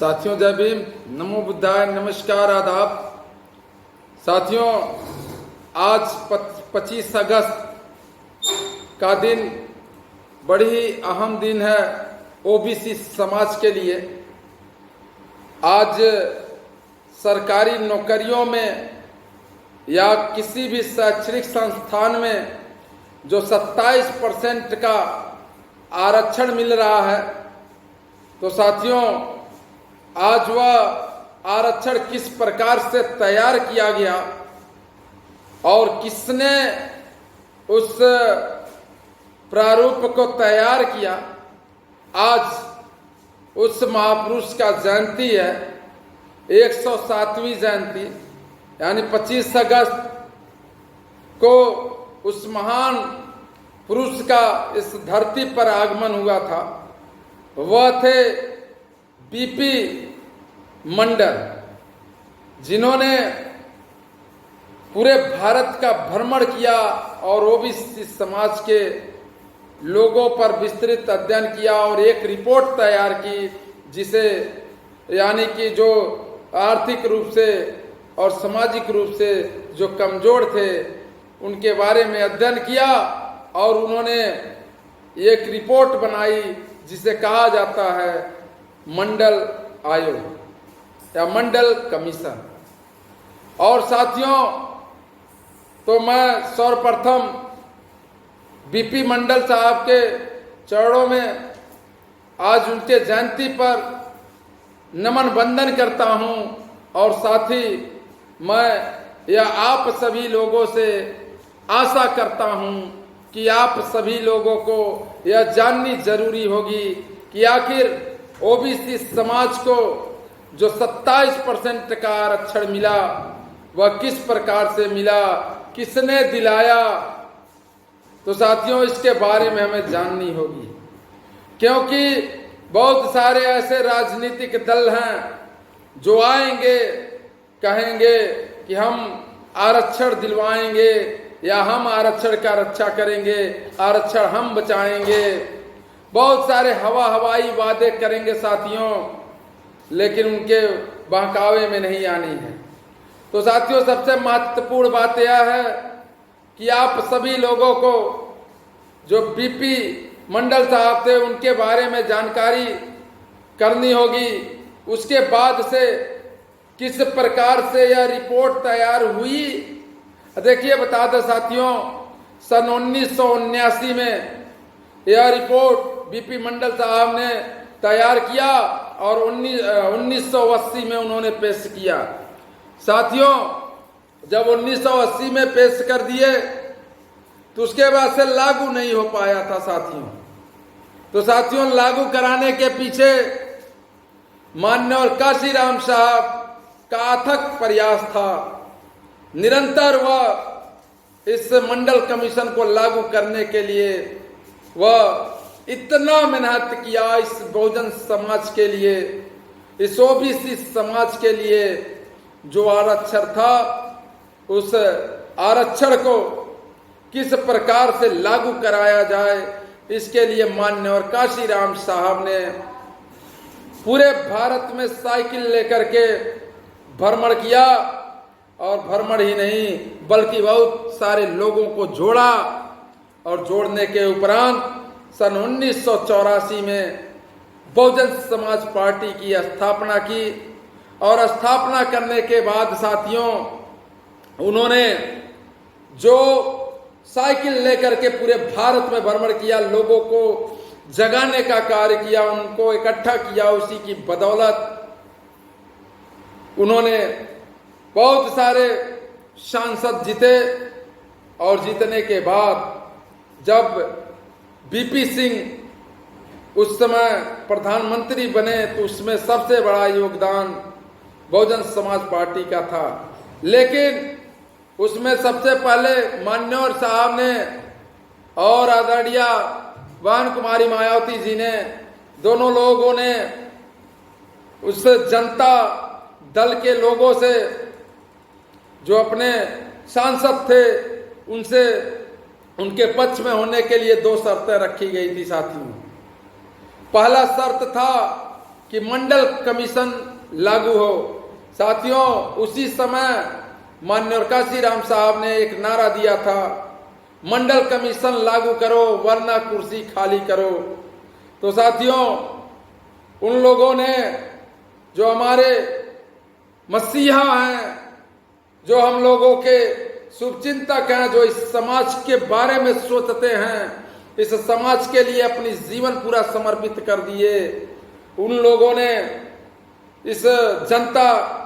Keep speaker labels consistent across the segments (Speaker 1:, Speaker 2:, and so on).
Speaker 1: साथियों जय भीम, नमो बुद्धाय, नमस्कार, आदाब। साथियों आज 25 अगस्त का दिन बड़ी ही अहम दिन है ओबीसी समाज के लिए। आज सरकारी नौकरियों में या किसी भी शैक्षणिक संस्थान में जो 27% का आरक्षण मिल रहा है, तो साथियों आज वह आरक्षण किस प्रकार से तैयार किया गया और किसने उस प्रारूप को तैयार किया। आज उस महापुरुष का जयंती है, 107वीं जयंती, यानी 25 अगस्त को उस महान पुरुष का इस धरती पर आगमन हुआ था। वह थे बीपी मंडल, जिन्होंने पूरे भारत का भ्रमण किया और ओबीसी समाज के लोगों पर विस्तृत अध्ययन किया और एक रिपोर्ट तैयार की, जिसे यानी कि जो आर्थिक रूप से और सामाजिक रूप से जो कमजोर थे उनके बारे में अध्ययन किया और उन्होंने एक रिपोर्ट बनाई जिसे कहा जाता है मंडल आयोग या मंडल कमीशन। और साथियों तो मैं सर्वप्रथम बीपी मंडल साहब के चरणों में आज उनके जयंती पर नमन बंदन करता हूं और साथ ही मैं यह आप सभी लोगों से आशा करता हूं कि आप सभी लोगों को यह जाननी जरूरी होगी कि आखिर ओबीसी समाज को जो 27% का आरक्षण मिला वह किस प्रकार से मिला, किसने दिलाया। तो साथियों इसके बारे में हमें जाननी होगी, क्योंकि बहुत सारे ऐसे राजनीतिक दल हैं जो आएंगे, कहेंगे कि हम आरक्षण दिलवाएंगे या हम आरक्षण का रक्षा करेंगे, आरक्षण हम बचाएंगे। बहुत सारे हवाई वादे करेंगे साथियों, लेकिन उनके बहकावे में नहीं आनी है। तो साथियों सबसे महत्वपूर्ण बात यह है कि आप सभी लोगों को जो बीपी मंडल साहब थे उनके बारे में जानकारी करनी होगी। उसके बाद से किस प्रकार से यह रिपोर्ट तैयार हुई, देखिए बता दो साथियों, सन 1979 में यह रिपोर्ट बीपी मंडल साहब ने तैयार किया और 1980 में उन्होंने पेश किया। साथियों जब 1980 में पेश कर दिए तो उसके बाद से लागू नहीं हो पाया था साथियों। तो साथियों लागू कराने के पीछे माननीय काशीराम साहब का अथक प्रयास था। निरंतर वह इस मंडल कमीशन को लागू करने के लिए वह इतना मेहनत किया, इस बहुजन समाज के लिए, इस ओबीसी समाज के लिए जो आरक्षण था उस आरक्षण को किस प्रकार से लागू कराया जाए, इसके लिए माननीय काशीराम साहब ने पूरे भारत में साइकिल लेकर के भ्रमण किया और भ्रमण ही नहीं बल्कि बहुत सारे लोगों को जोड़ा और जोड़ने के उपरांत सन 1984 में बहुजन समाज पार्टी की स्थापना की। और स्थापना करने के बाद साथियों उन्होंने जो साइकिल लेकर के पूरे भारत में भ्रमण किया, लोगों को जगाने का कार्य किया, उनको इकट्ठा किया, उसी की बदौलत उन्होंने बहुत सारे सांसद जीते। और जीतने के बाद जब बीपी सिंह उस समय प्रधानमंत्री बने तो उसमें सबसे बड़ा योगदान बहुजन समाज पार्टी का था। लेकिन उसमें सबसे पहले मान्यवर साहब ने और आदरणीय बहन कुमारी मायावती जी ने, दोनों लोगों ने उस जनता दल के लोगों से जो अपने सांसद थे उनसे उनके पक्ष में होने के लिए 2 शर्तें रखी गई थी साथियों। पहला शर्त था कि मंडल कमीशन लागू हो। साथियों, उसी समय माननीय काशीराम साहब ने एक नारा दिया था, मंडल कमीशन लागू करो वरना कुर्सी खाली करो। तो साथियों, उन लोगों ने, जो हमारे मसीहा हैं, जो हम लोगों के शुभचिंतक हैं, जो इस समाज के बारे में सोचते हैं, इस समाज के लिए अपनी जीवन पूरा समर्पित कर दिए, उन लोगों ने इस जनता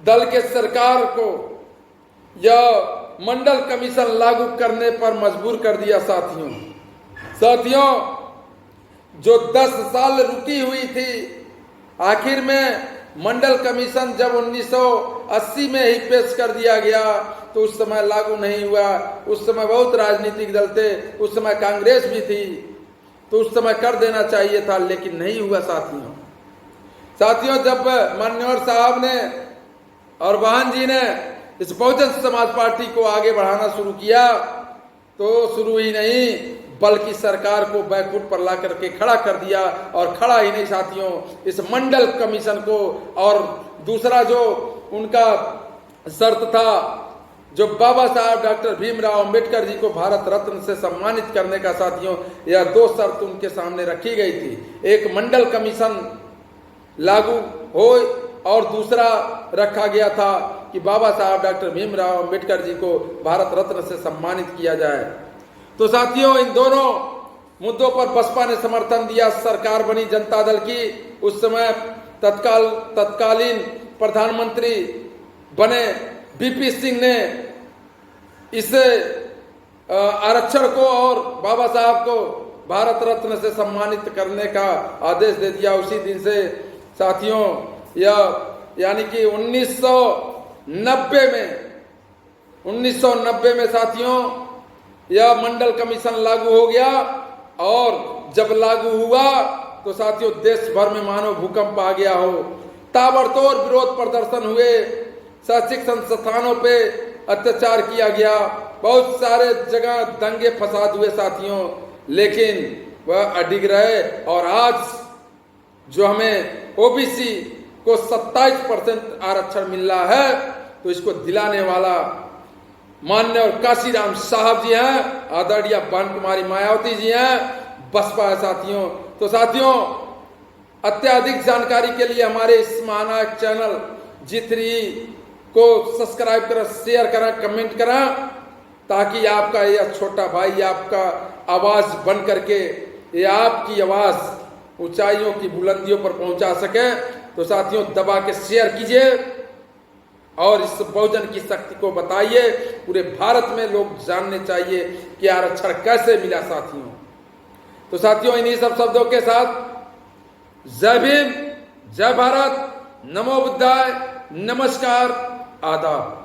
Speaker 1: दल के सरकार को यह मंडल कमीशन लागू करने पर मजबूर कर दिया। साथियों, जो 10 साल रुकी हुई थी, आखिर में मंडल कमीशन जब 1980 में ही पेश कर दिया गया तो उस समय लागू नहीं हुआ। उस समय बहुत राजनीतिक दल थे, उस समय कांग्रेस भी थी, तो उस समय कर देना चाहिए था, लेकिन नहीं हुआ। साथियों, जब मान्यवर साहब ने और वाहन जी ने इस बहुजन समाज पार्टी को आगे बढ़ाना शुरू किया, तो शुरू ही नहीं बल्कि सरकार को बैकफुट पर ला करके खड़ा कर दिया। और खड़ा ही नहीं साथियों, इस मंडल कमीशन को, और दूसरा जो उनका शर्त था, जो बाबा साहब डॉक्टर भीमराव अंबेडकर जी को भारत रत्न से सम्मानित करने का, साथियों, यह 2 शर्त उनके सामने रखी गई थी। एक मंडल कमीशन लागू हो और दूसरा रखा गया था कि बाबा साहब डॉक्टर भीमराव अंबेडकर जी को भारत रत्न से सम्मानित किया जाए। तो साथियों, इन दोनों मुद्दों पर बसपा ने समर्थन दिया। सरकार बनी जनता दल की। उस समय तत्कालीन प्रधानमंत्री बने बीपी सिंह ने इस आरक्षण को और बाबा साहब को भारत रत्न से सम्मानित करने का आदेश दे दिया। उसी दिन से साथियों, यह यानी कि 1990 में साथियों यह मंडल कमीशन लागू हो गया। और जब लागू हुआ तो साथियों देश भर में मानो भूकंप आ गया हो। ताबड़तोड़ विरोध प्रदर्शन हुए, शैक्षिक संस्थानों पे अत्याचार किया गया, बहुत सारे जगह दंगे फसाद हुए साथियों, लेकिन वह अडिग रहे। और आज जो हमें ओबीसी को 27% आरक्षण मिल रहा है, तो इसको दिलाने वाला माननीय काशीराम साहब जी हैं, आदरणीय बहन कुमारी मायावती जी हैं, बसपा है साथियों। तो साथियों, अत्याधिक जानकारी के लिए हमारे इस महानायक चैनल G3 को सब्सक्राइब करें, शेयर करें, कमेंट करें, ताकि आपका यह छोटा भाई आपका आवाज बन करके ये आपकी आवाज ऊंचाइयों की बुलंदियों पर पहुंचा सके। तो साथियों, दबा के शेयर कीजिए और इस बहुजन की शक्ति को बताइए। पूरे भारत में लोग जानने चाहिए कि आरक्षण कैसे मिला साथियों। तो साथियों, इन्हीं सब शब्दों के साथ जय भीम, जय भारत, नमो बुद्धाय, नमस्कार, आदाब।